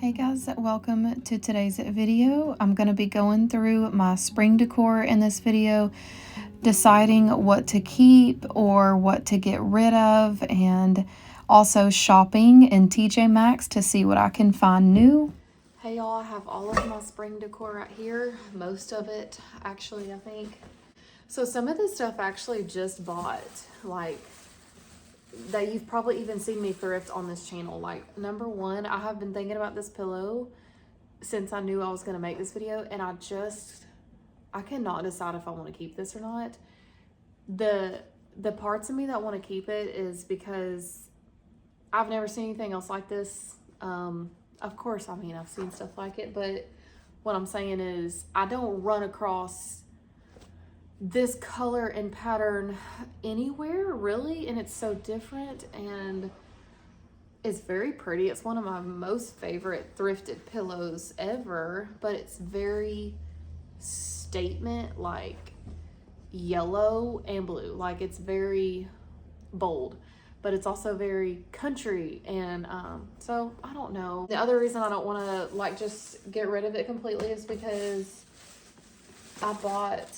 Hey guys, welcome to today's video. I'm going to be going through my spring decor in this video, deciding what to keep or what to get rid of, and also shopping in Tjmaxx to see what I can find new. Hey y'all, I have all of my spring decor right here. Most of it, actually, I think. So some of this stuff I actually just bought, like, that you've probably even seen me thrift on this channel. Like, number one, I have been thinking about this pillow since I knew I was going to make this video, and I cannot decide if I want to keep this or not. The parts of me that want to keep it is because I've never seen anything else like this. Of course, I mean, I've seen stuff like it, but what I'm saying is I don't run across this color and pattern anywhere really, and it's so different and it's very pretty. It's one of my most favorite thrifted pillows ever, but it's very statement, like yellow and blue. Like, it's very bold, but it's also very country, and so I don't know. The other reason I don't want to like just get rid of it completely is because I bought,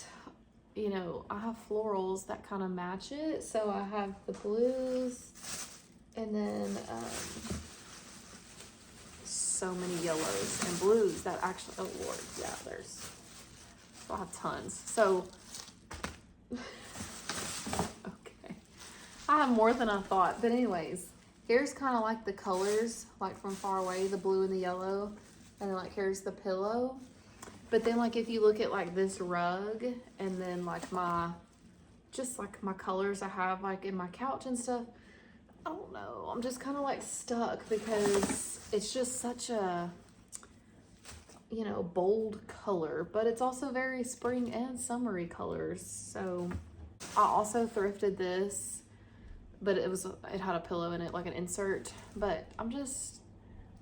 you know, I have florals that kind of match it. So I have the blues, and then so many yellows and blues that actually, oh Lord, yeah, I have tons. So, okay, I have more than I thought. But anyways, here's kind of like the colors, like from far away, the blue and the yellow, and then like here's the pillow. But then, like, if you look at like this rug, and then like my colors I have like in my couch and stuff, I don't know, I'm just kind of like stuck because it's just such a, you know, bold color, but it's also very spring and summery colors. So I also thrifted this, but it had a pillow in it, like an insert, but I'm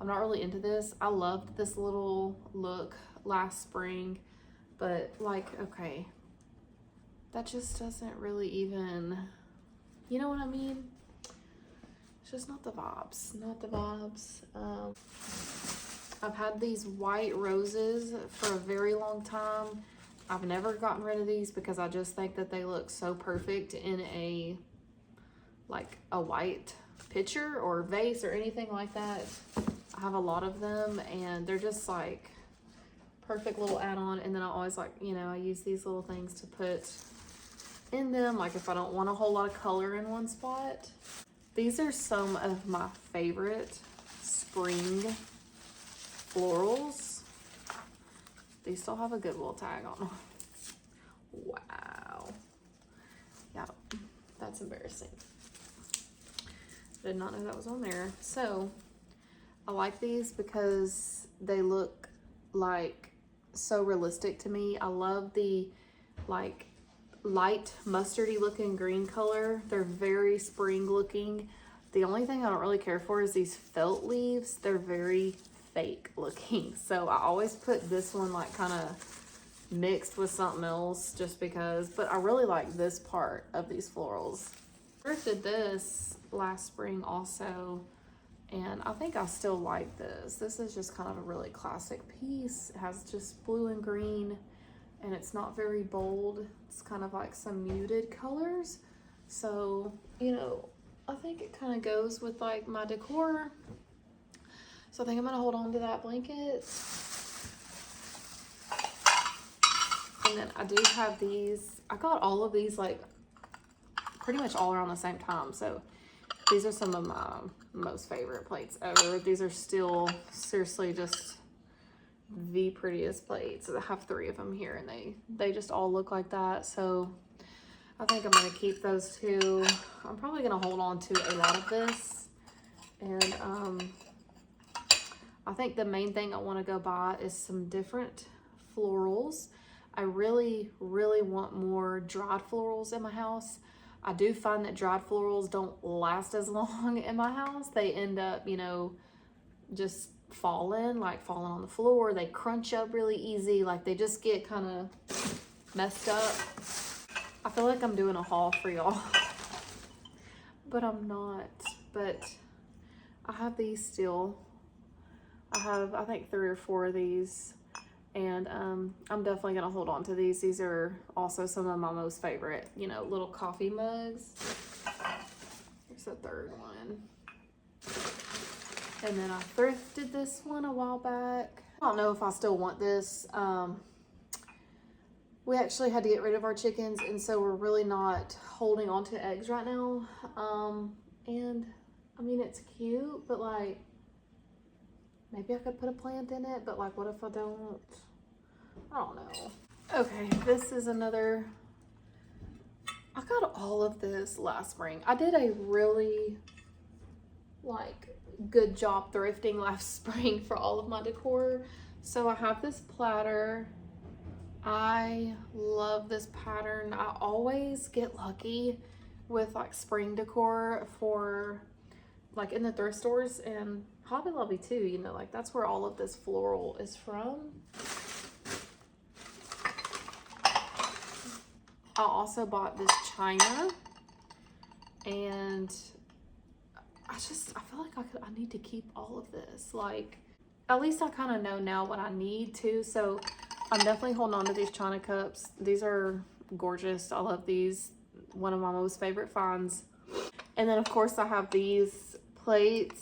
not really into this. I loved this little look last spring, but like, okay, that just doesn't really even, you know what I mean? It's just not the vibes. I've had these white roses for a very long time. I've never gotten rid of these because I just think that they look so perfect in a white pitcher or vase or anything like that. I have a lot of them, and they're just like perfect little add-on. And then I always, like, you know, I use these little things to put in them, like if I don't want a whole lot of color in one spot. These are some of my favorite spring florals. These still have a Goodwill tag on them. Wow. Yeah, that's embarrassing. Did not know that was on there. So I like these because they look like so realistic to me. I love the like light mustardy looking green color. They're very spring looking. The only thing I don't really care for is these felt leaves. They're very fake looking. So I always put this one like kind of mixed with something else just because, but I really like this part of these florals. I thrifted this last spring also, and I think I still like this. This is just kind of a really classic piece. It has just blue and green, and it's not very bold. It's kind of like some muted colors. So, you know, I think it kind of goes with like my decor. So I think I'm gonna hold on to that blanket. And then I do have these. I got all of these like pretty much all around the same time. So these are some of my most favorite plates ever. These are still seriously just the prettiest plates. I have 3 of them here, and they just all look like that. So I think I'm gonna keep those too. I'm probably gonna hold on to a lot of this, and I think the main thing I want to go buy is some different florals. I really want more dried florals in my house. I do find that dried florals don't last as long in my house. They end up, you know, just falling on the floor. They crunch up really easy. Like, they just get kind of messed up. I feel like I'm doing a haul for y'all, but I'm not. But I have these still. I have, I think, 3 or 4 of these. And I'm definitely going to hold on to these. These are also some of my most favorite, you know, little coffee mugs. Here's the third one. And then I thrifted this one a while back. I don't know if I still want this. We actually had to get rid of our chickens, and so we're really not holding on to eggs right now. And I mean, it's cute, but like, maybe I could put a plant in it, but like, what if I don't? I don't know. Okay, this is another, I got all of this last spring. I did a really like good job thrifting last spring for all of my decor. So I have this platter. I love this pattern. I always get lucky with like spring decor for like in the thrift stores and Hobby Lobby too, you know, like that's where all of this floral is from. I also bought this china, and I feel like I need to keep all of this. Like, at least I kind of know now what I need to, so I'm definitely holding on to these china cups. These are gorgeous. I love these. One of my most favorite finds. And then of course I have these plates.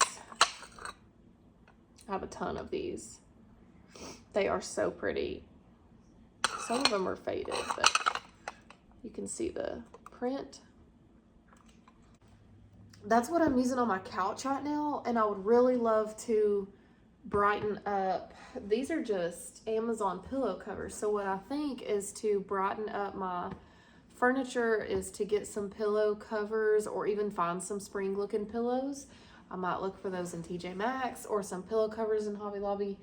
I have a ton of these. They are so pretty. Some of them are faded, but you can see the print. That's what I'm using on my couch right now, and I would really love to brighten up. These are just Amazon pillow covers. So what I think is to brighten up my furniture is to get some pillow covers, or even find some spring looking pillows. I might look for those in Tjmaxx, or some pillow covers in Hobby Lobby.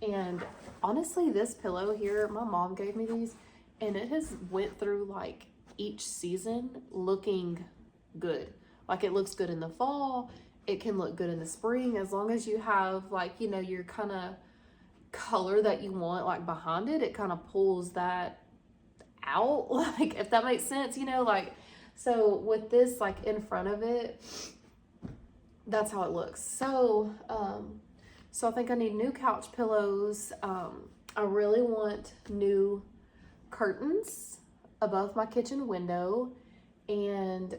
And honestly, this pillow here, my mom gave me these, and it has went through like each season looking good. Like, it looks good in the fall, it can look good in the spring, as long as you have like, you know, your kind of color that you want like behind it. It kind of pulls that out, like, if that makes sense, you know, like, so with this like in front of it, that's how it looks. So so I think I need new couch pillows. I really want new curtains above my kitchen window, and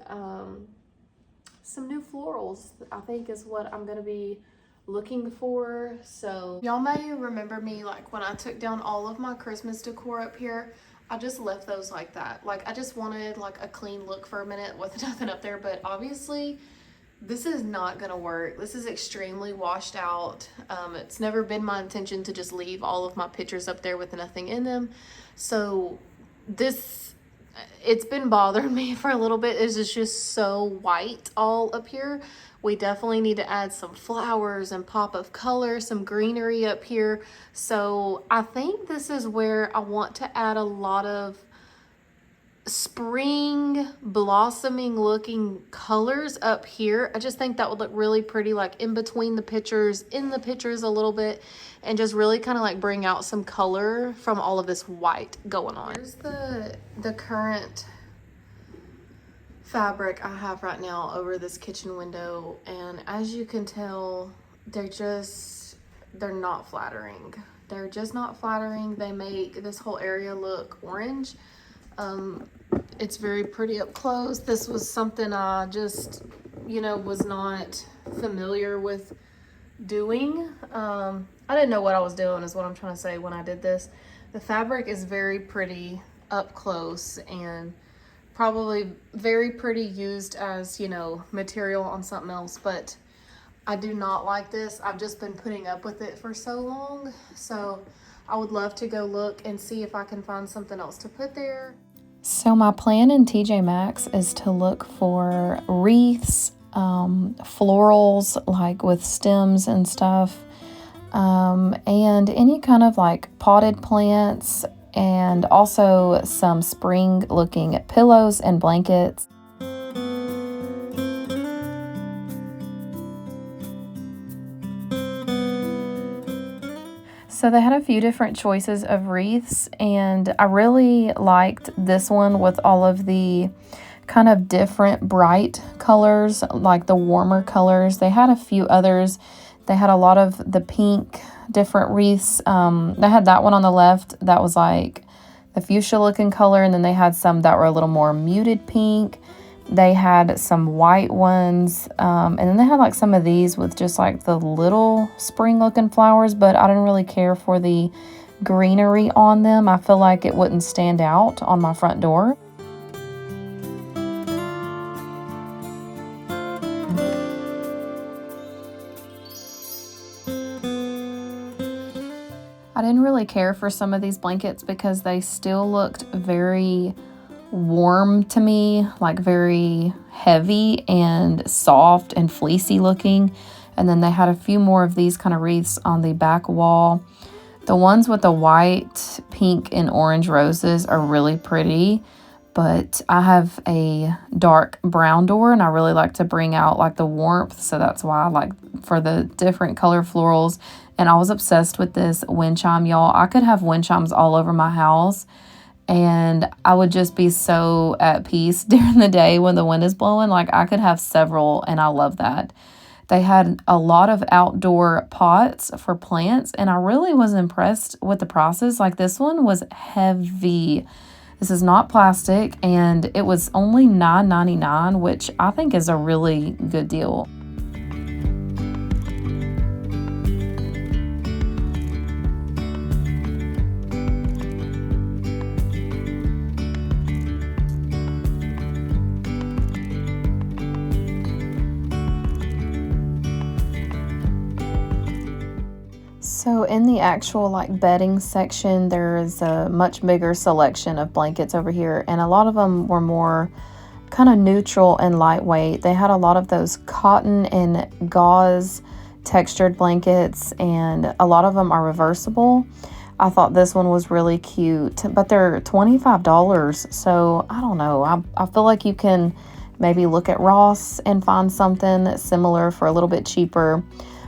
some new florals, I think, is what I'm gonna be looking for. So y'all may remember me like when I took down all of my Christmas decor up here. I just left those like that. Like, I just wanted like a clean look for a minute with nothing up there, but obviously this is not gonna work. This is extremely washed out. It's never been my intention to just leave all of my pictures up there with nothing in them. So this, it's been bothering me for a little bit. It's just so white all up here. We definitely need to add some flowers and pop of color, some greenery up here. So I think this is where I want to add a lot of spring blossoming looking colors up here. I just think that would look really pretty, like in between the pictures, in the pictures a little bit, and just really kind of like bring out some color from all of this white going on. Here's the current fabric I have right now over this kitchen window, and as you can tell, they're not flattering. They're just not flattering. They make this whole area look orange. It's very pretty up close. This was something I just, you know, was not familiar with doing. I didn't know what I was doing is what I'm trying to say when I did this. The fabric is very pretty up close, and probably very pretty used as, you know, material on something else, but I do not like this. I've just been putting up with it for so long. So I would love to go look and see if I can find something else to put there. So my plan in Tjmaxx is to look for wreaths, florals, like with stems and stuff, and any kind of like potted plants, and also some spring looking pillows and blankets. So they had a few different choices of wreaths, and I really liked this one with all of the kind of different bright colors, like the warmer colors. They had a few others They had a lot of the pink different wreaths. They had that one on the left that was like the fuchsia looking color, and then they had some that were a little more muted pink. They had some white ones, and then they had like some of these with just like the little spring looking flowers, but I didn't really care for the greenery on them. I feel like it wouldn't stand out on my front door. I didn't really care for some of these blankets because they still looked very warm to me, like very heavy and soft and fleecy looking. And then they had a few more of these kind of wreaths on the back wall. The ones with the white, pink, and orange roses are really pretty, but I have a dark brown door and I really like to bring out like the warmth, so that's why I like for the different color florals. And I was obsessed with this wind chime, y'all. I could have wind chimes all over my house and I would just be so at peace during the day when the wind is blowing. Like I could have several, and I love that. They had a lot of outdoor pots for plants, and I really was impressed with the prices. Like this one was heavy. This is not plastic, and it was only $9.99, which I think is a really good deal. So in the actual like bedding section, there is a much bigger selection of blankets over here, and a lot of them were more kind of neutral and lightweight. They had a lot of those cotton and gauze textured blankets, and a lot of them are reversible. I thought this one was really cute, but they're $25, so I don't know. I feel like you can maybe look at Ross and find something similar for a little bit cheaper.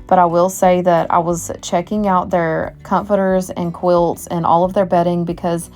But I will say that I was checking out their comforters and quilts and all of their bedding because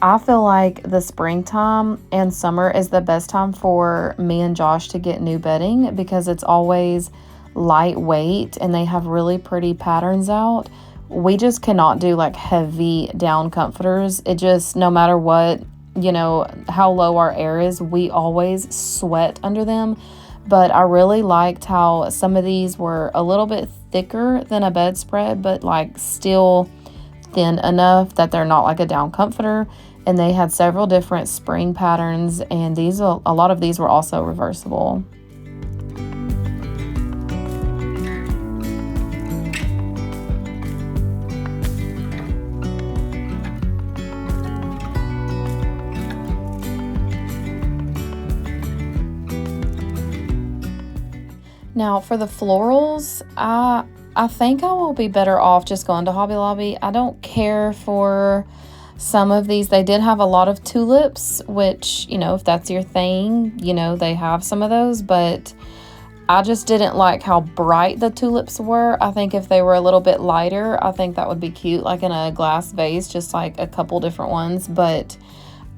I feel like the springtime and summer is the best time for me and Josh to get new bedding because it's always lightweight and they have really pretty patterns out. We just cannot do like heavy down comforters. It just, no matter what, you know, how low our air is, we always sweat under them. But I really liked how some of these were a little bit thicker than a bedspread, but like still thin enough that they're not like a down comforter. And they had several different spring patterns, and these, a lot of these were also reversible. Now for the florals, I think I will be better off just going to Hobby Lobby. I don't care for some of these. They did have a lot of tulips, which, you know, if that's your thing, you know, they have some of those, but I just didn't like how bright the tulips were. I think if they were a little bit lighter, I think that would be cute, like in a glass vase, just like a couple different ones, but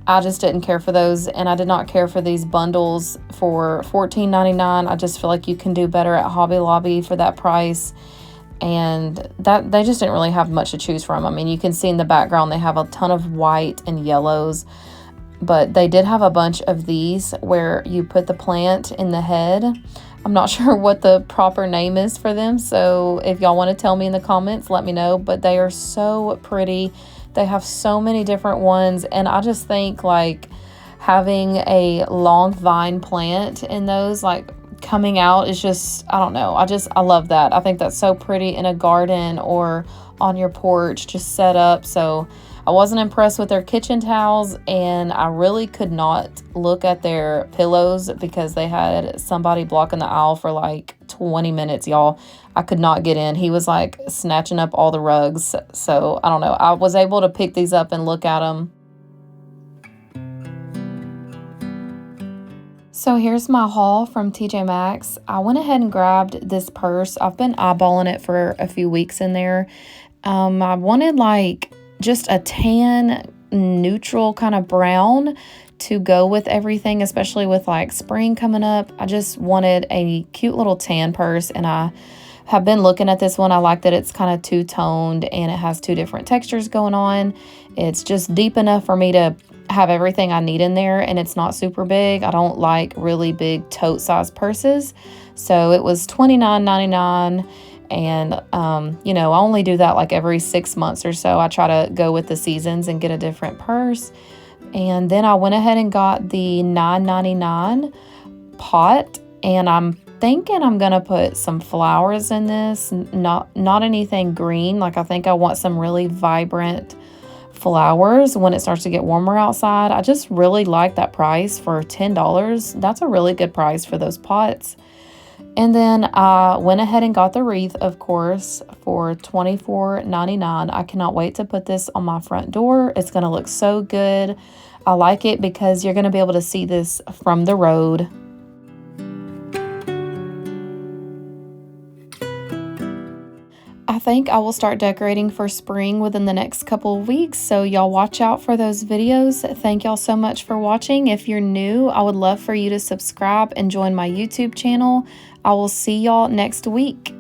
I just didn't care for those, and I did not care for these bundles for $14.99. I just feel like you can do better at Hobby Lobby for that price, and that they just didn't really have much to choose from. I mean, you can see in the background they have a ton of white and yellows, but they did have a bunch of these where you put the plant in the head. I'm not sure what the proper name is for them, so if y'all want to tell me in the comments, let me know, but they are so pretty. They have so many different ones, and I just think like having a long vine plant in those like coming out is just, I don't know, I love that. I think that's so pretty in a garden or on your porch just set up. So I wasn't impressed with their kitchen towels, and I really could not look at their pillows because they had somebody blocking the aisle for like 20 minutes, y'all. I could not get in. He was like snatching up all the rugs. So I don't know. I was able to pick these up and look at them. So here's my haul from Tjmaxx. I went ahead and grabbed this purse. I've been eyeballing it for a few weeks in there. I wanted like just a tan, neutral kind of brown to go with everything, especially with like spring coming up. I just wanted a cute little tan purse, and I have been looking at this one. I like that it's kind of two-toned and it has two different textures going on. It's just deep enough for me to have everything I need in there, and it's not super big. I don't like really big tote size purses. So it was $29.99, and you know, I only do that like every 6 months or so. I try to go with the seasons and get a different purse. And then I went ahead and got the $9.99 pot, and I'm thinking I'm gonna put some flowers in this, not anything green. Like, I think I want some really vibrant flowers when it starts to get warmer outside. I just really like that price for $10. That's a really good price for those pots. And then I went ahead and got the wreath, of course, for $24.99. I cannot wait to put this on my front door. It's gonna look so good. I like it because you're gonna be able to see this from the road. I think I will start decorating for spring within the next couple of weeks, so y'all watch out for those videos. Thank y'all so much for watching. If you're new, I would love for you to subscribe and join my YouTube channel. I will see y'all next week.